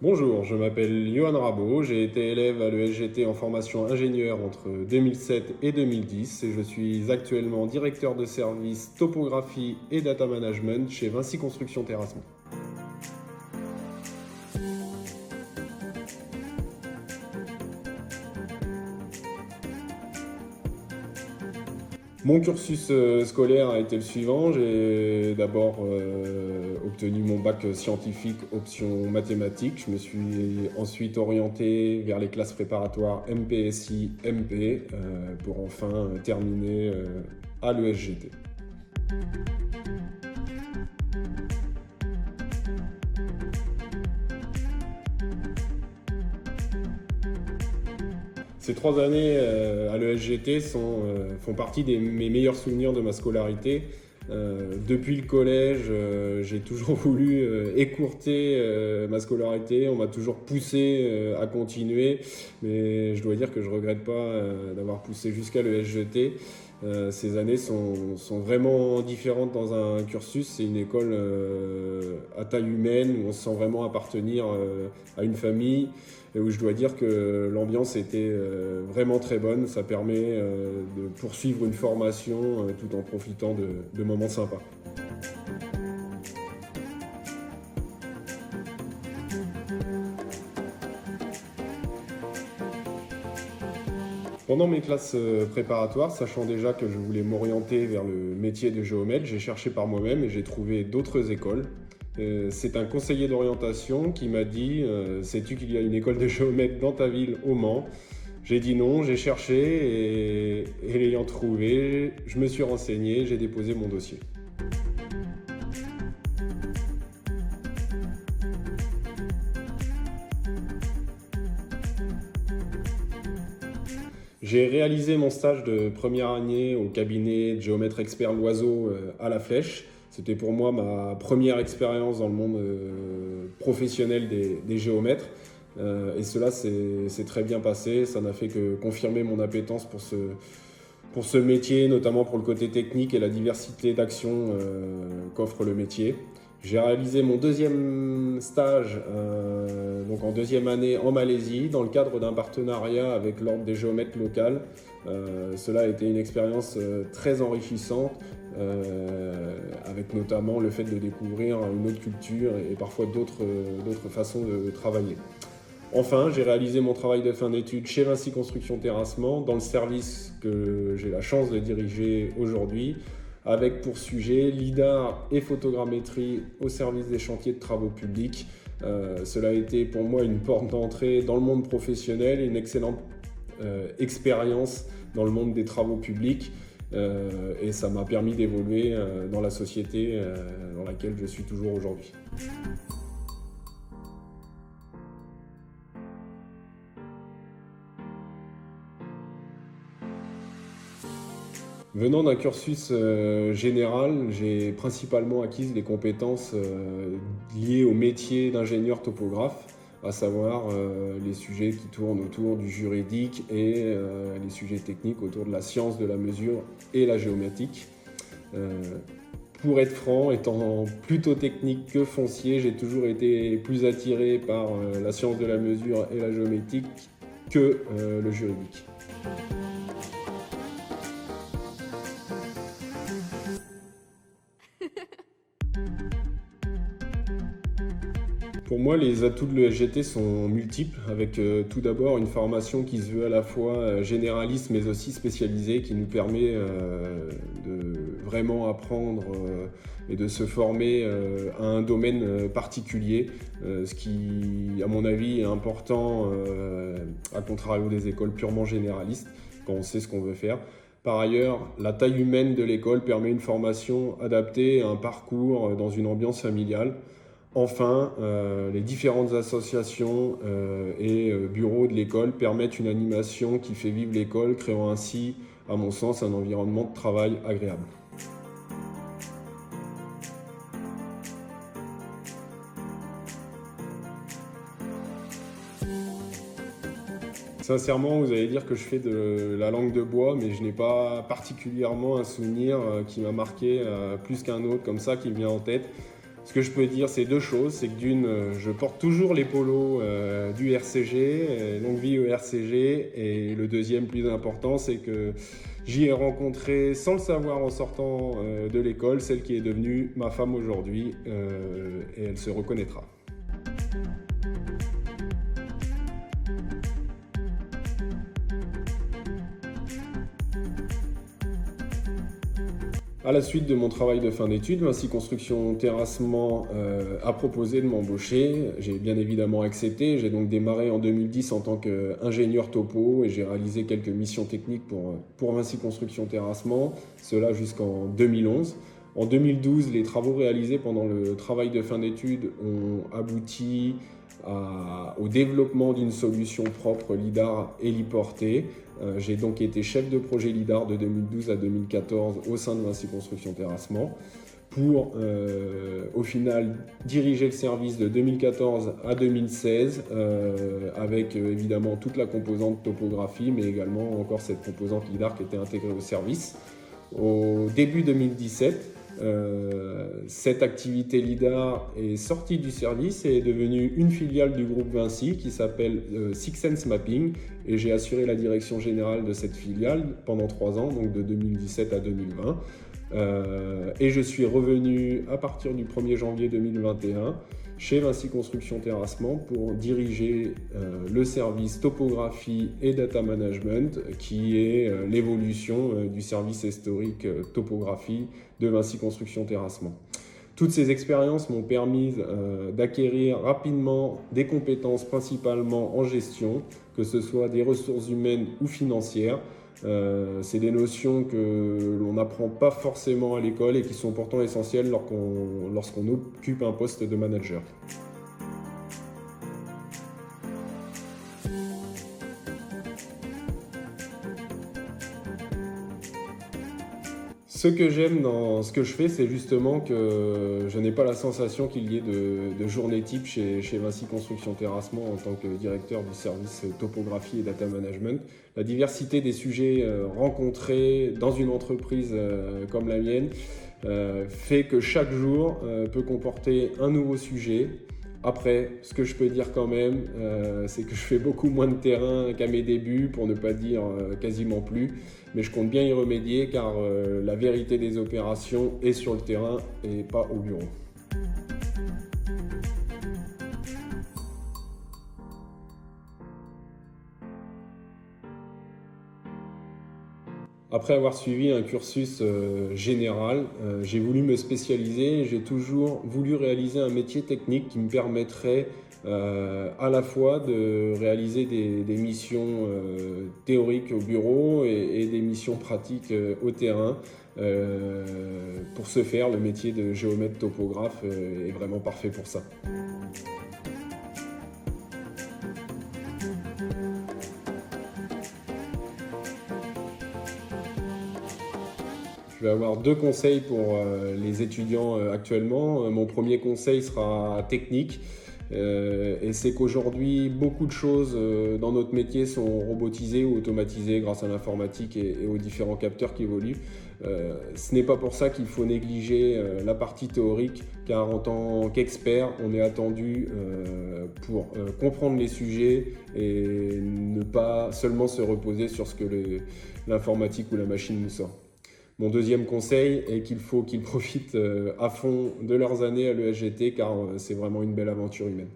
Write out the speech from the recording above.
Bonjour, je m'appelle Johan Rabot, j'ai été élève à l'ESGT en formation ingénieur entre 2007 et 2010 et je suis actuellement directeur de service topographie et data management chez Vinci Construction Terrassement. Mon cursus scolaire a été le suivant. J'ai d'abord obtenu mon bac scientifique option mathématiques. Je me suis ensuite orienté vers les classes préparatoires MPSI, MP pour enfin terminer à l'ESGT. Ces 3 années à l'ESGT font partie mes meilleurs souvenirs de ma scolarité. Depuis le collège, j'ai toujours voulu écourter ma scolarité. On m'a toujours poussé à continuer, mais je dois dire que je ne regrette pas d'avoir poussé jusqu'à l'ESGT. Ces années sont vraiment différentes dans un cursus. C'est une école à taille humaine où on se sent vraiment appartenir à une famille et où je dois dire que l'ambiance était vraiment très bonne. Ça permet de poursuivre une formation tout en profitant de moments sympas. Pendant mes classes préparatoires, sachant déjà que je voulais m'orienter vers le métier de géomètre, j'ai cherché par moi-même et j'ai trouvé d'autres écoles. C'est un conseiller d'orientation qui m'a dit sais-tu qu'il y a une école de géomètre dans ta ville au Mans? J'ai dit non, j'ai cherché et l'ayant trouvé, je me suis renseigné, j'ai déposé mon dossier. J'ai réalisé mon stage de première année au cabinet de géomètre expert Loiseau à La Flèche. C'était pour moi ma première expérience dans le monde professionnel des géomètres. Et cela s'est très bien passé. Ça n'a fait que confirmer mon appétence pour ce métier, notamment pour le côté technique et la diversité d'actions qu'offre le métier. J'ai réalisé mon deuxième stage donc en deuxième année en Malaisie dans le cadre d'un partenariat avec l'Ordre des géomètres local. Cela a été une expérience très enrichissante avec notamment le fait de découvrir une autre culture et parfois d'autres façons de travailler. Enfin, j'ai réalisé mon travail de fin d'études chez Vinci Construction Terrassement dans le service que j'ai la chance de diriger aujourd'hui, avec pour sujet lidar et photogrammétrie au service des chantiers de travaux publics. Cela a été pour moi une porte d'entrée dans le monde professionnel et une excellente expérience dans le monde des travaux publics. Et ça m'a permis d'évoluer dans la société dans laquelle je suis toujours aujourd'hui. Venant d'un cursus général, j'ai principalement acquis des compétences liées au métier d'ingénieur topographe, à savoir les sujets qui tournent autour du juridique et les sujets techniques autour de la science de la mesure et la géométrie. Pour être franc, étant plutôt technique que foncier, j'ai toujours été plus attiré par la science de la mesure et la géométrie que le juridique. Pour moi, les atouts de l'ESGT sont multiples, avec tout d'abord une formation qui se veut à la fois généraliste mais aussi spécialisée, qui nous permet de vraiment apprendre et de se former à un domaine particulier, ce qui, à mon avis, est important à contrario des écoles purement généralistes, quand on sait ce qu'on veut faire. Par ailleurs, la taille humaine de l'école permet une formation adaptée à un parcours dans une ambiance familiale. Enfin, les différentes associations et bureaux de l'école permettent une animation qui fait vivre l'école, créant ainsi, à mon sens, un environnement de travail agréable. Sincèrement, vous allez dire que je fais de la langue de bois, mais je n'ai pas particulièrement un souvenir qui m'a marqué plus qu'un autre comme ça qui me vient en tête. Ce que je peux dire, c'est deux choses. C'est que d'une, je porte toujours les polos du RCG, longue vie au RCG. Et le deuxième plus important, c'est que j'y ai rencontré, sans le savoir en sortant de l'école, celle qui est devenue ma femme aujourd'hui. Et elle se reconnaîtra. À la suite de mon travail de fin d'études, Vinci Construction Terrassement a proposé de m'embaucher. J'ai bien évidemment accepté. J'ai donc démarré en 2010 en tant qu'ingénieur topo et j'ai réalisé quelques missions techniques pour Vinci Construction Terrassement, cela jusqu'en 2011. En 2012, les travaux réalisés pendant le travail de fin d'études ont abouti au développement d'une solution propre LIDAR héliportée. J'ai donc été chef de projet LIDAR de 2012 à 2014 au sein de Vinci Construction Terrassement pour au final diriger le service de 2014 à 2016 avec évidemment toute la composante topographie mais également encore cette composante LIDAR qui était intégrée au service. Au début 2017, cette activité LIDAR est sortie du service et est devenue une filiale du groupe Vinci qui s'appelle Six Sense Mapping et j'ai assuré la direction générale de cette filiale pendant 3 ans, donc de 2017 à 2020. Et je suis revenu à partir du 1er janvier 2021 chez Vinci Construction Terrassement pour diriger le service topographie et data management qui est l'évolution du service historique topographie de Vinci Construction Terrassement. Toutes ces expériences m'ont permis d'acquérir rapidement des compétences principalement en gestion, que ce soit des ressources humaines ou financières. C'est des notions que l'on n'apprend pas forcément à l'école et qui sont pourtant essentielles lorsqu'on occupe un poste de manager. Ce que j'aime dans ce que je fais, c'est justement que je n'ai pas la sensation qu'il y ait de journée type chez Vinci Construction Terrassement en tant que directeur du service topographie et data management. La diversité des sujets rencontrés dans une entreprise comme la mienne fait que chaque jour peut comporter un nouveau sujet. Après, ce que je peux dire quand même, c'est que je fais beaucoup moins de terrain qu'à mes débuts, pour ne pas dire quasiment plus. Mais je compte bien y remédier car la vérité des opérations est sur le terrain et pas au bureau. Après avoir suivi un cursus général, j'ai voulu me spécialiser. J'ai toujours voulu réaliser un métier technique qui me permettrait à la fois de réaliser des missions théoriques au bureau et des missions pratiques au terrain. Pour ce faire, le métier de géomètre topographe est vraiment parfait pour ça. Je vais avoir 2 conseils pour les étudiants actuellement. Mon premier conseil sera technique. Et c'est qu'aujourd'hui, beaucoup de choses dans notre métier sont robotisées ou automatisées grâce à l'informatique et aux différents capteurs qui évoluent. Ce n'est pas pour ça qu'il faut négliger la partie théorique, car en tant qu'expert, on est attendu pour comprendre les sujets et ne pas seulement se reposer sur ce que l'informatique ou la machine nous sort. Mon deuxième conseil est qu'il faut qu'ils profitent à fond de leurs années à l'ESGT car c'est vraiment une belle aventure humaine.